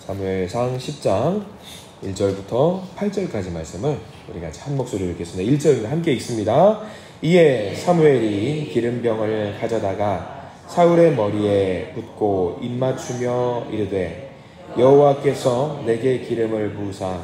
사무엘상 10장 1절부터 8절까지 말씀을 우리가 한 목소리로 읽겠습니다. 1절입니다. 함께 읽습니다. 이에 사무엘이 기름병을 가져다가 사울의 머리에 붓고 입맞추며 이르되 여호와께서 내게 기름을 부으사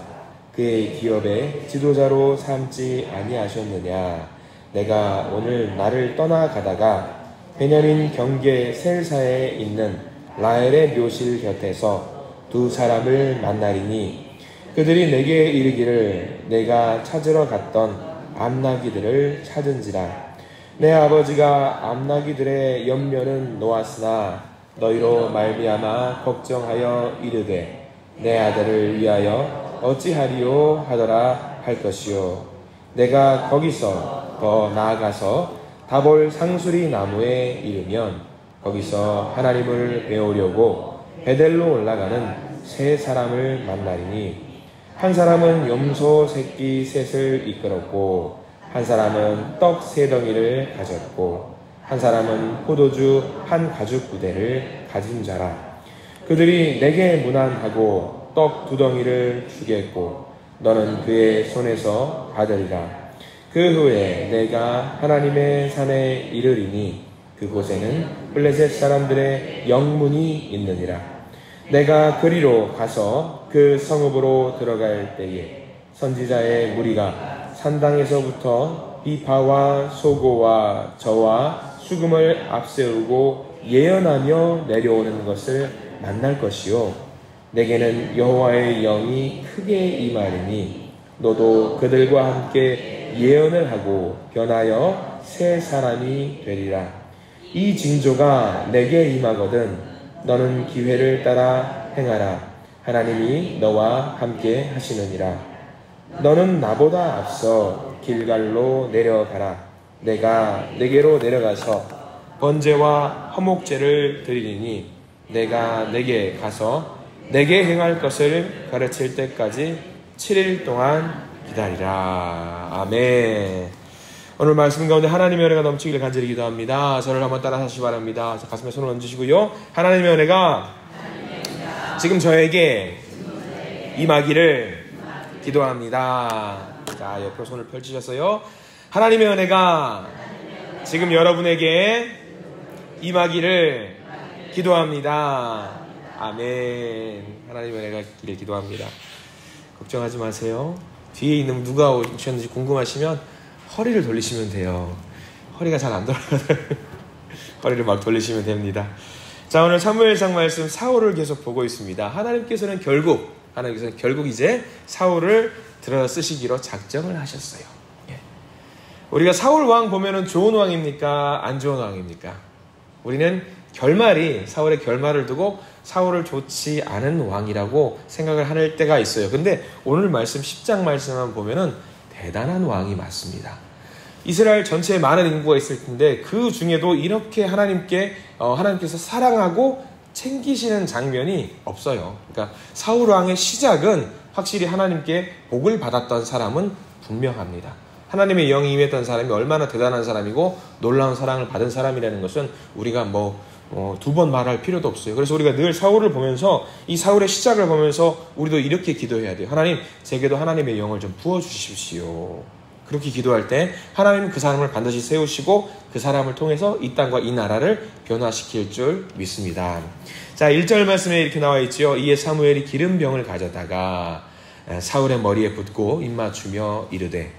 그의 기업의 지도자로 삼지 아니하셨느냐. 내가 오늘 나를 떠나가다가 베냐민 경계 셀사에 있는 라헬의 묘실 곁에서 두 사람을 만나리니 그들이 내게 이르기를 내가 찾으러 갔던 암나기들을 찾은지라. 내 아버지가 암나기들의 연면은 놓았으나 너희로 말미암아 걱정하여 이르되 내 아들을 위하여 어찌하리요 하더라 할 것이요. 내가 거기서 더 나아가서 다볼 상수리 나무에 이르면 거기서 하나님을 배우려고 베델로 올라가는 세 사람을 만나리니 한 사람은 염소 새끼 셋을 이끌었고 한 사람은 떡 세 덩이를 가졌고 한 사람은 포도주 한 가죽 부대를 가진 자라. 그들이 내게 문안하고 떡 두 덩이를 주겠고 너는 그의 손에서 받으리라. 그 후에 내가 하나님의 산에 이르리니 그곳에는 블레셋 사람들의 영문이 있느니라. 내가 그리로 가서 그 성읍으로 들어갈 때에 선지자의 무리가 산당에서부터 비파와 소고와 저와 수금을 앞세우고 예언하며 내려오는 것을 만날 것이요. 내게는 여호와의 영이 크게 임하리니 너도 그들과 함께 예언을 하고 변하여 새 사람이 되리라. 이 징조가 내게 임하거든 너는 기회를 따라 행하라. 하나님이 너와 함께 하시느니라. 너는 나보다 앞서 길갈로 내려가라. 내가 내게로 내려가서 번제와 화목제를 드리리니 내가 내게 가서 내게 행할 것을 가르칠 때까지 7일 동안 기다리라. 아멘. 오늘 말씀 가운데 하나님의 은혜가 넘치기를 간절히 기도합니다. 저를 한번 따라 하시기 바랍니다. 가슴에 손을 얹으시고요. 하나님의 은혜가 지금 저에게 임하기를 기도합니다. 자, 옆으로 손을 펼치셨어요. 하나님의 은혜가 지금 여러분에게 임하기를 기도합니다. 아멘. 하나님의 은혜가 있기를 기도합니다. 걱정하지 마세요. 뒤에 있는 누가 오셨는지 궁금하시면 허리를 돌리시면 돼요. 허리가 잘 안 돌아가요. 허리를 막 돌리시면 됩니다. 자, 오늘 사무엘상 말씀 사울을 계속 보고 있습니다. 하나님께서는 결국 이제 사울을 들어 쓰시기로 작정을 하셨어요. 예. 우리가 사울 왕 보면은 좋은 왕입니까? 안 좋은 왕입니까? 우리는 사울의 결말을 두고 사울을 좋지 않은 왕이라고 생각을 할 때가 있어요. 근데 오늘 말씀 10장 말씀만 보면은 대단한 왕이 맞습니다. 이스라엘 전체에 많은 인구가 있을 텐데 그 중에도 이렇게 하나님께서 사랑하고 챙기시는 장면이 없어요. 그러니까 사울 왕의 시작은 확실히 하나님께 복을 받았던 사람은 분명합니다. 하나님의 영이 임했던 사람이 얼마나 대단한 사람이고 놀라운 사랑을 받은 사람이라는 것은 우리가 두 번 말할 필요도 없어요. 그래서 우리가 늘 사울을 보면서 이 사울의 시작을 보면서 우리도 이렇게 기도해야 돼요. 하나님, 제게도 하나님의 영을 좀 부어주십시오. 그렇게 기도할 때 하나님은 그 사람을 반드시 세우시고 그 사람을 통해서 이 땅과 이 나라를 변화시킬 줄 믿습니다. 자, 1절 말씀에 이렇게 나와 있죠. 이에 사무엘이 기름병을 가져다가 사울의 머리에 붓고 입맞추며 이르되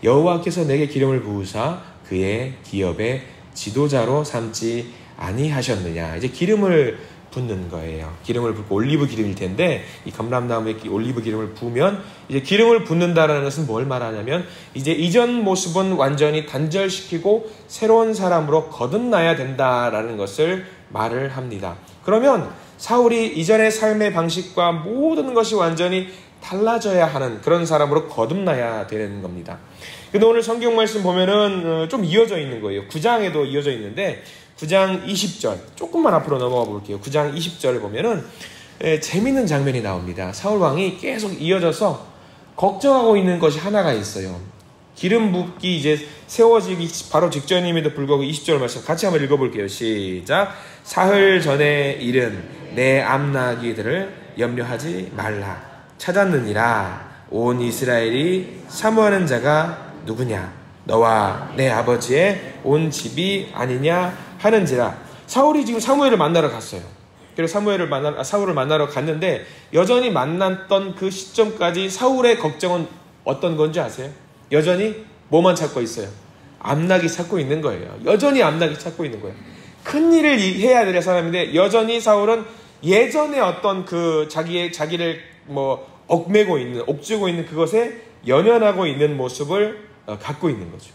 여호와께서 내게 기름을 부으사 그의 기업의 지도자로 삼지 아니하셨느냐. 이제 기름을 붓는 거예요. 기름을 붓고 올리브 기름일 텐데 이 감람나무에 올리브 기름을 부으면 이제 기름을 붓는다라는 것은 뭘 말하냐면 이제 이전 모습은 완전히 단절시키고 새로운 사람으로 거듭나야 된다라는 것을 말을 합니다. 그러면 사울이 이전의 삶의 방식과 모든 것이 완전히 달라져야 하는 그런 사람으로 거듭나야 되는 겁니다. 근데 오늘 성경 말씀 보면은 좀 이어져 있는 거예요. 9장에도 이어져 있는데 9장 20절 조금만 앞으로 넘어가 볼게요. 9장 20절을 보면은 재밌는 장면이 나옵니다. 사울 왕이 계속 이어져서 걱정하고 있는 것이 하나가 있어요. 기름 붓기 이제 세워지기 바로 직전임에도 불구하고 20절 말씀 같이 한번 읽어볼게요. 시작. 사흘 전에 일은 내 암나기들을 염려하지 말라. 찾았느니라. 온 이스라엘이 사모하는 자가 누구냐? 너와 내 아버지의 온 집이 아니냐 하는지라. 사울이 지금 사무엘을 만나러 갔어요. 그래서 사울을 만나러 갔는데 여전히 만났던 그 시점까지 사울의 걱정은 어떤 건지 아세요? 여전히 뭐만 찾고 있어요? 암나기 찾고 있는 거예요. 여전히 암나기 찾고 있는 거예요. 큰 일을 해야 될 사람인데 여전히 사울은 예전에 어떤 그 자기를 옥죄고 있는 그것에 연연하고 있는 모습을 갖고 있는 거죠.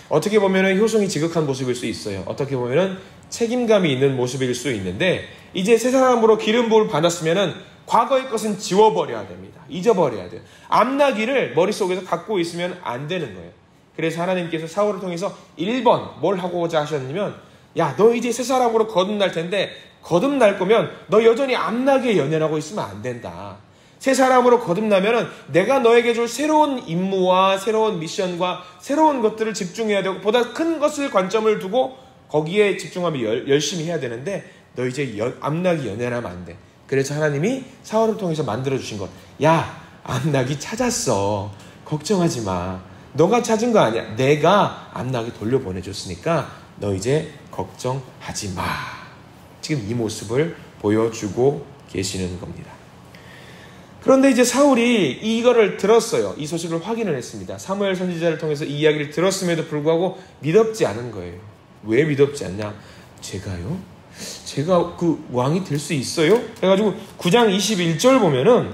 어떻게 보면 효성이 지극한 모습일 수 있어요. 어떻게 보면 책임감이 있는 모습일 수 있는데 이제 새 사람으로 기름 부음을 받았으면 과거의 것은 지워버려야 됩니다. 잊어버려야 돼요. 암나기를 머릿속에서 갖고 있으면 안 되는 거예요. 그래서 하나님께서 사울을 통해서 1번 뭘 하고자 하셨냐면, 야, 너 이제 새 사람으로 거듭날 텐데 거듭날 거면 너 여전히 암나기에 연연하고 있으면 안 된다. 새 사람으로 거듭나면은 내가 너에게 줄 새로운 임무와 새로운 미션과 새로운 것들을 집중해야 되고 보다 큰 것을 관점을 두고 거기에 집중하며 열심히 해야 되는데 너 이제 암나기 연연하면 안 돼. 그래서 하나님이 사울을 통해서 만들어주신 것. 야, 암나기 찾았어. 걱정하지 마. 너가 찾은 거 아니야. 내가 암나기 돌려보내줬으니까 너 이제 걱정하지 마. 지금 이 모습을 보여주고 계시는 겁니다. 그런데 이제 사울이 이거를 들었어요. 이 소식을 확인을 했습니다. 사무엘 선지자를 통해서 이 이야기를 들었음에도 불구하고 믿었지 않은 거예요. 왜 믿었지 않냐? 제가요? 제가 그 왕이 될 수 있어요? 해가지고 9장 21절 보면은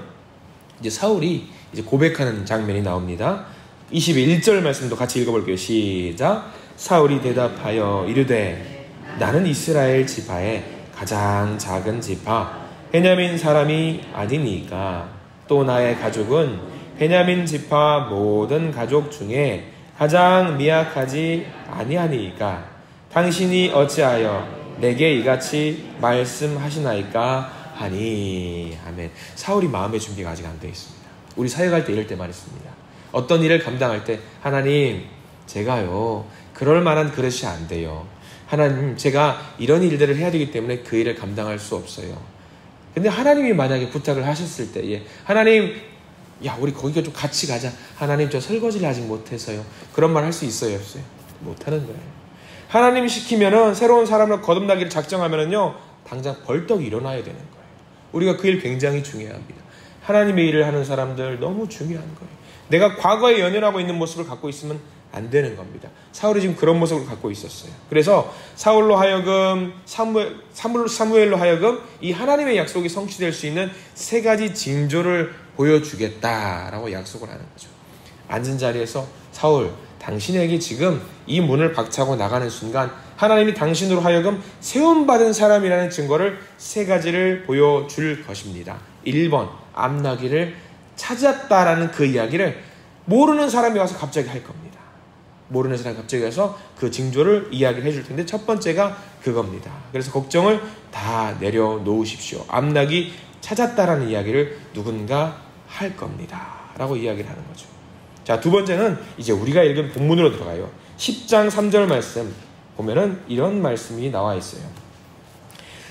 이제 사울이 이제 고백하는 장면이 나옵니다. 21절 말씀도 같이 읽어볼게요. 시작. 사울이 대답하여 이르되 나는 이스라엘 지파의 가장 작은 지파 베냐민 사람이 아니니까 또 나의 가족은 베냐민 지파 모든 가족 중에 가장 미약하지 아니하니까 당신이 어찌하여 내게 이같이 말씀하시나이까 하니. 아멘. 사울이 마음의 준비가 아직 안 되어 있습니다. 우리 사역할 때 이럴 때 말했습니다. 어떤 일을 감당할 때 하나님 제가요 그럴 만한 그릇이 안 돼요. 하나님 제가 이런 일들을 해야 되기 때문에 그 일을 감당할 수 없어요. 근데 하나님이 만약에 부탁을 하셨을 때에 하나님 야 우리 거기가 좀 같이 가자. 하나님 저 설거지를 아직 못해서요. 그런 말 할 수 있어요 없어요? 못하는 거예요. 하나님이 시키면은 새로운 사람을 거듭나기를 작정하면은요 당장 벌떡 일어나야 되는 거예요. 우리가 그 일 굉장히 중요합니다. 하나님의 일을 하는 사람들 너무 중요한 거예요. 내가 과거에 연연하고 있는 모습을 갖고 있으면 안 되는 겁니다. 사울이 지금 그런 모습을 갖고 있었어요. 그래서 사울로 하여금 사무엘로 하여금 이 하나님의 약속이 성취될 수 있는 세 가지 징조를 보여주겠다라고 약속을 하는 거죠. 앉은 자리에서 사울 당신에게 지금 이 문을 박차고 나가는 순간 하나님이 당신으로 하여금 세움받은 사람이라는 증거를 세 가지를 보여줄 것입니다. 1번 암나기를 찾았다라는 그 이야기를 모르는 사람이 와서 갑자기 할 겁니다. 모르는 사람이 갑자기 와서 그 징조를 이야기를 해줄 텐데 첫 번째가 그겁니다. 그래서 걱정을 다 내려놓으십시오. 암나기 찾았다라는 이야기를 누군가 할 겁니다. 라고 이야기를 하는 거죠. 자, 두 번째는 이제 우리가 읽은 본문으로 들어가요. 10장 3절 말씀 보면은 이런 말씀이 나와 있어요.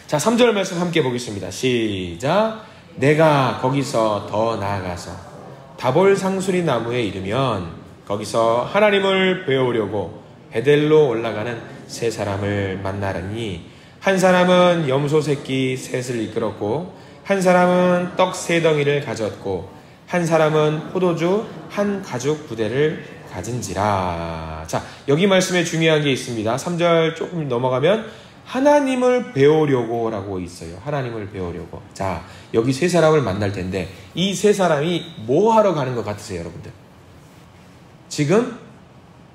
자, 3절 말씀 함께 보겠습니다. 시작. 내가 거기서 더 나아가서 다볼 상수리 나무에 이르면 거기서 하나님을 배우려고 베델로 올라가는 세 사람을 만나라니 한 사람은 염소 새끼 셋을 이끌었고 한 사람은 떡 세 덩이를 가졌고 한 사람은 포도주 한 가죽 부대를 가진지라. 자, 여기 말씀에 중요한 게 있습니다. 3절 조금 넘어가면 하나님을 배우려고 라고 있어요. 하나님을 배우려고. 자, 여기 세 사람을 만날 텐데 이 세 사람이 뭐 하러 가는 것 같으세요, 여러분들? 지금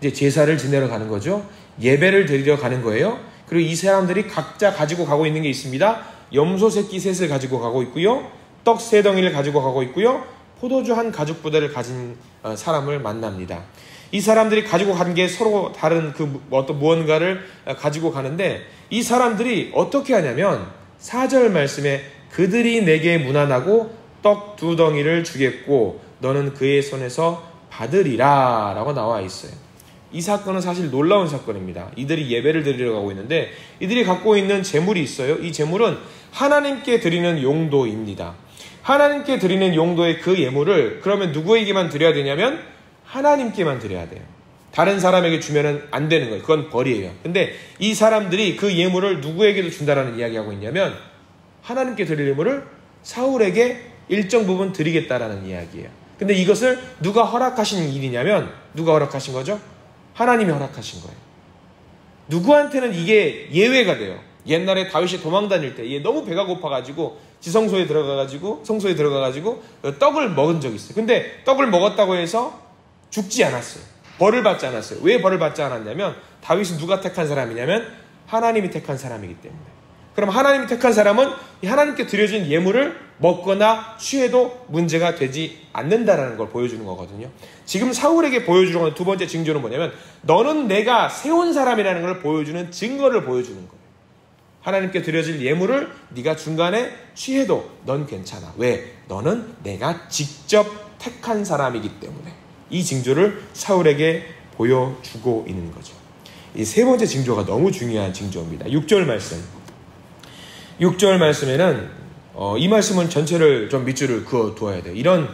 이제 제사를 지내러 가는 거죠. 예배를 드리러 가는 거예요. 그리고 이 사람들이 각자 가지고 가고 있는 게 있습니다. 염소 새끼 셋을 가지고 가고 있고요. 떡 세 덩이를 가지고 가고 있고요. 포도주 한 가죽 부대를 가진 사람을 만납니다. 이 사람들이 가지고 간 게 서로 다른 그 어떤 무언가를 가지고 가는데 이 사람들이 어떻게 하냐면 4절 말씀에 그들이 내게 문안하고 떡 2덩이를 주겠고 너는 그의 손에서 받으리라 라고 나와 있어요. 이 사건은 사실 놀라운 사건입니다. 이들이 예배를 드리러 가고 있는데 이들이 갖고 있는 재물이 있어요. 이 재물은 하나님께 드리는 용도입니다. 하나님께 드리는 용도의 그 예물을 그러면 누구에게만 드려야 되냐면 하나님께만 드려야 돼요. 다른 사람에게 주면은 안 되는 거예요. 그건 벌이에요. 근데 이 사람들이 그 예물을 누구에게도 준다라는 이야기하고 있냐면 하나님께 드릴 예물을 사울에게 일정 부분 드리겠다라는 이야기예요. 근데 이것을 누가 허락하신 일이냐면 누가 허락하신 거죠? 하나님이 허락하신 거예요. 누구한테는 이게 예외가 돼요. 옛날에 다윗이 도망 다닐 때 얘 너무 배가 고파가지고 지성소에 들어가가지고 성소에 들어가가지고 떡을 먹은 적이 있어요. 근데 떡을 먹었다고 해서 죽지 않았어요. 벌을 받지 않았어요. 왜 벌을 받지 않았냐면 다윗은 누가 택한 사람이냐면 하나님이 택한 사람이기 때문에. 그럼 하나님이 택한 사람은 이 하나님께 드려진 예물을 먹거나 취해도 문제가 되지 않는다라는 걸 보여주는 거거든요. 지금 사울에게 보여주려고 하는 두 번째 징조는 뭐냐면 너는 내가 세운 사람이라는 걸 보여주는 증거를 보여주는 거예요. 하나님께 드려질 예물을 네가 중간에 취해도 넌 괜찮아. 왜? 너는 내가 직접 택한 사람이기 때문에. 이 징조를 사울에게 보여주고 있는 거죠. 이 세 번째 징조가 너무 중요한 징조입니다. 6절 말씀. 6절 말씀에는 이 말씀은 전체를 좀 밑줄을 그어 두어야 돼요. 이런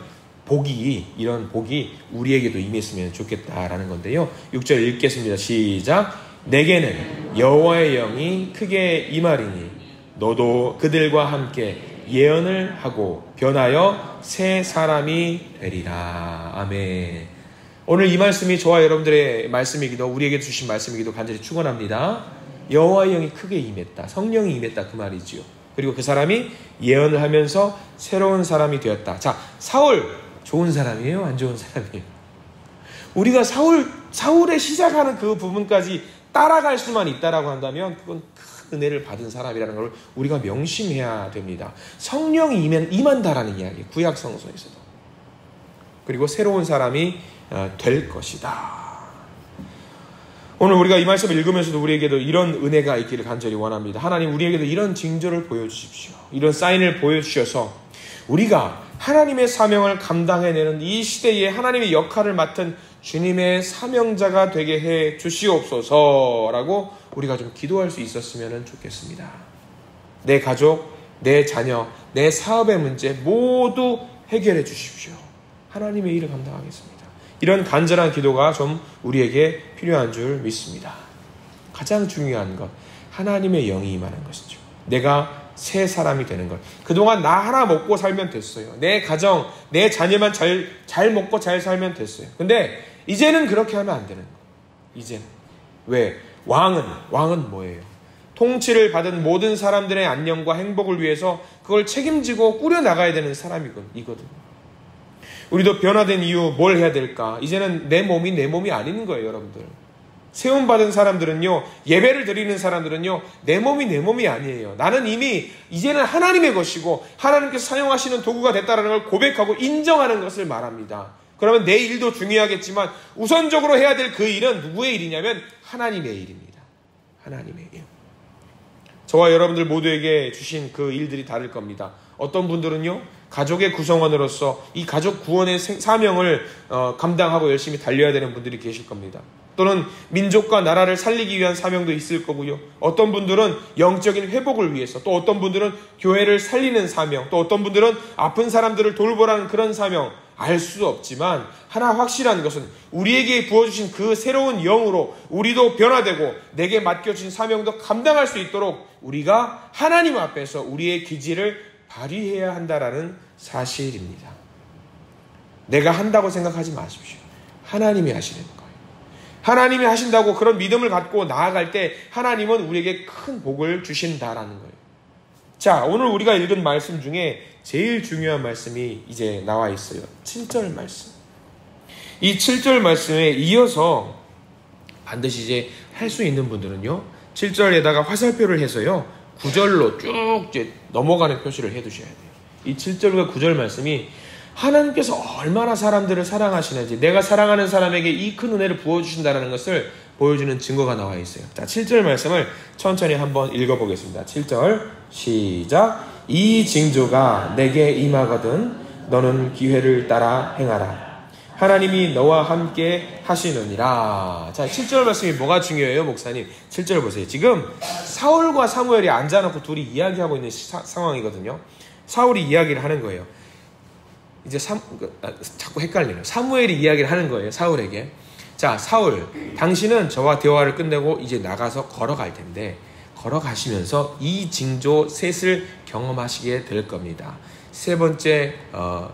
복이 우리에게도 임했으면 좋겠다라는 건데요. 6절 읽겠습니다. 시작. 내게는 여호와의 영이 크게 임하리니 너도 그들과 함께 예언을 하고 변하여 새 사람이 되리라. 아멘. 오늘 이 말씀이 저와 여러분들의 말씀이기도 우리에게 주신 말씀이기도 간절히 축원합니다. 여호와의 영이 크게 임했다. 성령이 임했다 그 말이지요. 그리고 그 사람이 예언을 하면서 새로운 사람이 되었다. 자, 사울 좋은 사람이에요? 안 좋은 사람이에요? 우리가 사울의 시작하는 그 부분까지 따라갈 수만 있다라고 한다면 그건 큰 은혜를 받은 사람이라는 걸 우리가 명심해야 됩니다. 성령이 임한다라는 이야기, 구약 성서에서도. 그리고 새로운 사람이 될 것이다. 오늘 우리가 이 말씀을 읽으면서도 우리에게도 이런 은혜가 있기를 간절히 원합니다. 하나님 우리에게도 이런 징조를 보여주십시오. 이런 사인을 보여주셔서 우리가 하나님의 사명을 감당해내는 이 시대에 하나님의 역할을 맡은 주님의 사명자가 되게 해 주시옵소서라고 우리가 좀 기도할 수 있었으면 좋겠습니다. 내 가족, 내 자녀, 내 사업의 문제 모두 해결해 주십시오. 하나님의 일을 감당하겠습니다. 이런 간절한 기도가 좀 우리에게 필요한 줄 믿습니다. 가장 중요한 것, 하나님의 영이 임하는 것이죠. 내가 새 사람이 되는 것. 그동안 나 하나 먹고 살면 됐어요. 내 가정, 내 자녀만 잘 먹고 잘 살면 됐어요. 근데 이제는 그렇게 하면 안 되는 거예요. 이제는. 왜? 왕은 뭐예요? 통치를 받은 모든 사람들의 안녕과 행복을 위해서 그걸 책임지고 꾸려나가야 되는 사람이거든요. 우리도 변화된 이유 뭘 해야 될까? 이제는 내 몸이 아닌 거예요, 여러분들. 세움받은 사람들은요, 예배를 드리는 사람들은요, 내 몸이 아니에요. 나는 이미 이제는 하나님의 것이고 하나님께서 사용하시는 도구가 됐다는 걸 고백하고 인정하는 것을 말합니다. 그러면 내 일도 중요하겠지만 우선적으로 해야 될 그 일은 누구의 일이냐면 하나님의 일입니다. 하나님의 일. 저와 여러분들 모두에게 주신 그 일들이 다를 겁니다. 어떤 분들은요, 가족의 구성원으로서 이 가족 구원의 사명을 감당하고 열심히 달려야 되는 분들이 계실 겁니다. 또는 민족과 나라를 살리기 위한 사명도 있을 거고요. 어떤 분들은 영적인 회복을 위해서, 또 어떤 분들은 교회를 살리는 사명, 또 어떤 분들은 아픈 사람들을 돌보라는 그런 사명, 알 수 없지만 하나 확실한 것은 우리에게 부어주신 그 새로운 영으로 우리도 변화되고 내게 맡겨진 사명도 감당할 수 있도록 우리가 하나님 앞에서 우리의 기질을 발휘해야 한다라는 사실입니다. 내가 한다고 생각하지 마십시오. 하나님이 하시는 거예요. 하나님이 하신다고 그런 믿음을 갖고 나아갈 때 하나님은 우리에게 큰 복을 주신다라는 거예요. 자, 오늘 우리가 읽은 말씀 중에 제일 중요한 말씀이 이제 나와 있어요. 7절 말씀. 이 7절 말씀에 이어서 반드시 이제 할 수 있는 분들은요, 7절에다가 화살표를 해서요, 9절로 쭉 이제 넘어가는 표시를 해 두셔야 돼요. 이 7절과 9절 말씀이 하나님께서 얼마나 사람들을 사랑하시는지, 내가 사랑하는 사람에게 이 큰 은혜를 부어주신다는 것을 보여주는 증거가 나와 있어요. 자, 7절 말씀을 천천히 한번 읽어보겠습니다. 7절 시작. 이 징조가 내게 임하거든 너는 기회를 따라 행하라. 하나님이 너와 함께 하시느니라. 자, 7절 말씀이 뭐가 중요해요, 목사님? 7절 보세요. 지금 사울과 사무엘이 앉아놓고 둘이 이야기하고 있는 상황이거든요. 사울이 이야기를 하는 거예요. 이제 자꾸 헷갈리네요. 사무엘이 이야기를 하는 거예요. 사울에게. 자, 사울, 당신은 저와 대화를 끝내고 이제 나가서 걸어갈 텐데 걸어가시면서 이 징조 셋을 경험하시게 될 겁니다. 세 번째,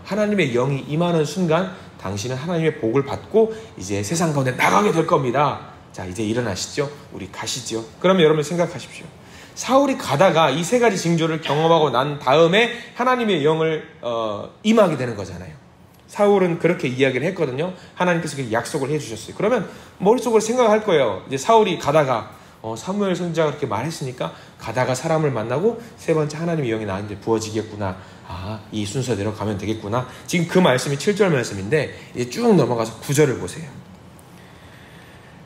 하나님의 영이 임하는 순간 당신은 하나님의 복을 받고 이제 세상 가운데 나가게 될 겁니다. 자, 이제 일어나시죠. 우리 가시죠. 그러면 여러분 생각하십시오. 사울이 가다가 이 세 가지 징조를 경험하고 난 다음에 하나님의 영을 임하게 되는 거잖아요. 사울은 그렇게 이야기를 했거든요. 하나님께서 그렇게 약속을 해주셨어요. 그러면 머릿속으로 생각할 거예요. 이제 사울이 가다가 사무엘 선지자가 그렇게 말했으니까 가다가 사람을 만나고 세 번째 하나님의 영이 나한테 부어지겠구나. 이 순서대로 가면 되겠구나. 지금 그 말씀이 7절 말씀인데 이제 쭉 넘어가서 9절을 보세요.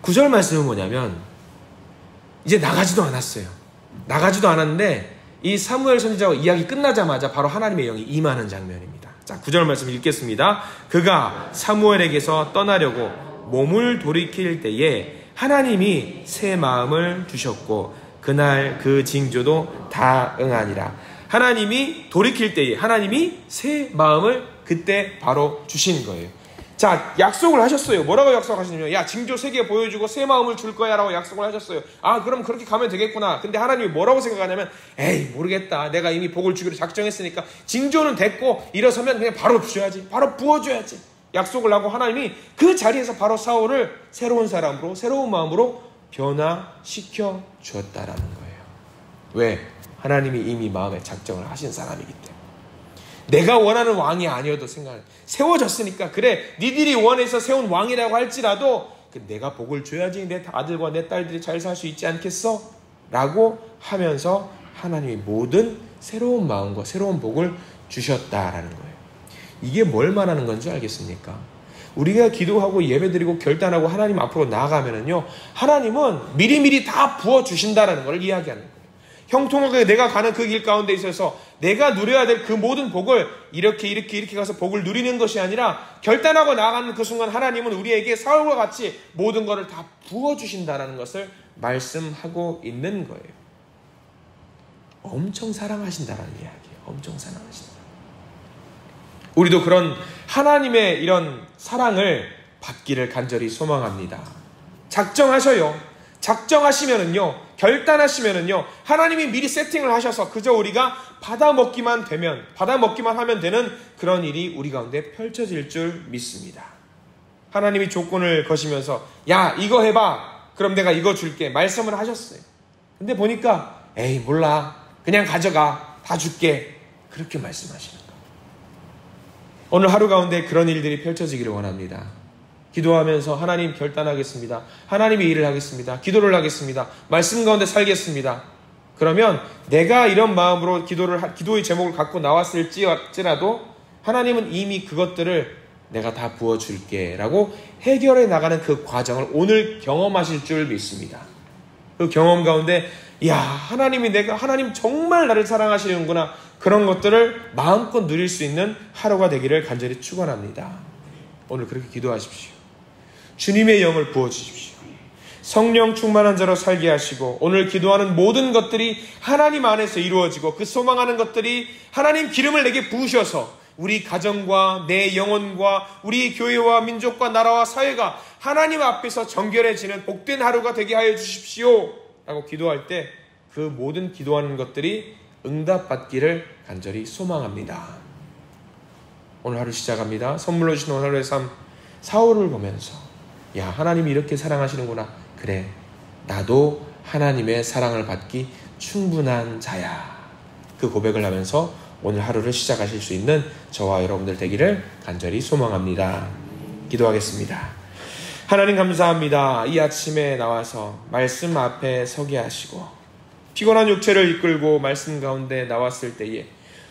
9절 말씀은 뭐냐면 이제 나가지도 않았어요. 나가지도 않았는데 이 사무엘 선지자가 이야기 끝나자마자 바로 하나님의 영이 임하는 장면입니다. 자, 9절 말씀 읽겠습니다. 그가 사무엘에게서 떠나려고 몸을 돌이킬 때에 하나님이 새 마음을 주셨고 그날 그 징조도 다 응하니라. 하나님이 돌이킬 때에 하나님이 새 마음을 그때 바로 주신 거예요. 자, 약속을 하셨어요. 뭐라고 약속하시냐면 야, 징조 3개 보여주고 새 마음을 줄 거야 라고 약속을 하셨어요. 그럼 그렇게 가면 되겠구나. 근데 하나님이 뭐라고 생각하냐면 에이, 모르겠다. 내가 이미 복을 주기로 작정했으니까 징조는 됐고 일어서면 그냥 바로 주셔야지. 바로 부어줘야지. 약속을 하고 하나님이 그 자리에서 바로 사울을 새로운 사람으로 새로운 마음으로 변화시켜 주었다라는 거예요. 왜? 하나님이 이미 마음에 작정을 하신 사람이기 때문에. 내가 원하는 왕이 아니어도 세워졌으니까 그래 니들이 원해서 세운 왕이라고 할지라도 내가 복을 줘야지 내 아들과 내 딸들이 잘 살 수 있지 않겠어? 라고 하면서 하나님이 모든 새로운 마음과 새로운 복을 주셨다라는 거예요. 이게 뭘 말하는 건지 알겠습니까? 우리가 기도하고 예배드리고 결단하고 하나님 앞으로 나아가면은요, 하나님은 미리미리 다 부어주신다라는 걸 이야기하는 거예요. 형통하게 내가 가는 그 길 가운데 있어서 내가 누려야 될 그 모든 복을 이렇게 가서 복을 누리는 것이 아니라 결단하고 나아가는 그 순간 하나님은 우리에게 사울과 같이 모든 것을 다 부어주신다는 것을 말씀하고 있는 거예요. 엄청 사랑하신다는 이야기예요. 엄청 사랑하신다. 우리도 그런 하나님의 이런 사랑을 받기를 간절히 소망합니다. 작정하셔요. 작정하시면은요, 결단하시면은요, 하나님이 미리 세팅을 하셔서 그저 우리가 받아 먹기만 하면 되는 그런 일이 우리 가운데 펼쳐질 줄 믿습니다. 하나님이 조건을 거시면서 야, 이거 해봐. 그럼 내가 이거 줄게. 말씀을 하셨어요. 근데 보니까 에이, 몰라. 그냥 가져가. 다 줄게. 그렇게 말씀하시는 거예요. 오늘 하루 가운데 그런 일들이 펼쳐지기를 원합니다. 기도하면서 하나님 결단하겠습니다. 하나님의 일을 하겠습니다. 기도를 하겠습니다. 말씀 가운데 살겠습니다. 그러면 내가 이런 마음으로 기도의 제목을 갖고 나왔을지라도 하나님은 이미 그것들을 내가 다 부어줄게 라고 해결해 나가는 그 과정을 오늘 경험하실 줄 믿습니다. 그 경험 가운데 하나님 정말 나를 사랑하시는구나, 그런 것들을 마음껏 누릴 수 있는 하루가 되기를 간절히 축원합니다. 오늘 그렇게 기도하십시오. 주님의 영을 부어주십시오. 성령 충만한 자로 살게 하시고 오늘 기도하는 모든 것들이 하나님 안에서 이루어지고 그 소망하는 것들이 하나님 기름을 내게 부으셔서 우리 가정과 내 영혼과 우리 교회와 민족과 나라와 사회가 하나님 앞에서 정결해지는 복된 하루가 되게 하여 주십시오 라고 기도할 때 그 모든 기도하는 것들이 응답받기를 간절히 소망합니다. 오늘 하루 시작합니다. 선물로 주신 오늘 하루의 삶, 사울을 보면서 하나님이 이렇게 사랑하시는구나. 그래, 나도 하나님의 사랑을 받기 충분한 자야. 그 고백을 하면서 오늘 하루를 시작하실 수 있는 저와 여러분들 되기를 간절히 소망합니다. 기도하겠습니다. 하나님 감사합니다. 이 아침에 나와서 말씀 앞에 서게 하시고 피곤한 육체를 이끌고 말씀 가운데 나왔을 때에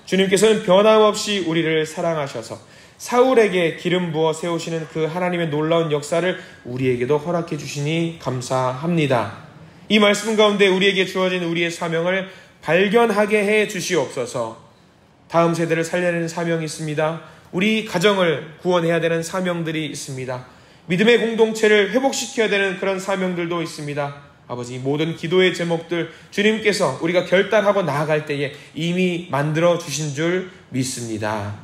주님께서는 변함없이 우리를 사랑하셔서 사울에게 기름 부어 세우시는 그 하나님의 놀라운 역사를 우리에게도 허락해 주시니 감사합니다. 이 말씀 가운데 우리에게 주어진 우리의 사명을 발견하게 해 주시옵소서. 다음 세대를 살려내는 사명이 있습니다. 우리 가정을 구원해야 되는 사명들이 있습니다. 믿음의 공동체를 회복시켜야 되는 그런 사명들도 있습니다. 아버지, 모든 기도의 제목들 주님께서 우리가 결단하고 나아갈 때에 이미 만들어 주신 줄 믿습니다.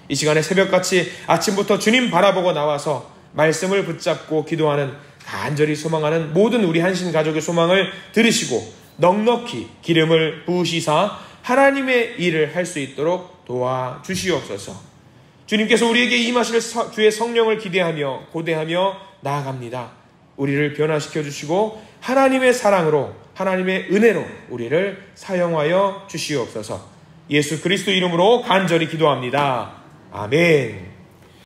이 시간에 새벽같이 아침부터 주님 바라보고 나와서 말씀을 붙잡고 기도하는, 간절히 소망하는 모든 우리 한신 가족의 소망을 들으시고 넉넉히 기름을 부으시사 하나님의 일을 할 수 있도록 도와주시옵소서. 주님께서 우리에게 임하실 주의 성령을 기대하며 고대하며 나아갑니다. 우리를 변화시켜 주시고 하나님의 사랑으로, 하나님의 은혜로 우리를 사용하여 주시옵소서. 예수 그리스도 이름으로 간절히 기도합니다. 아멘.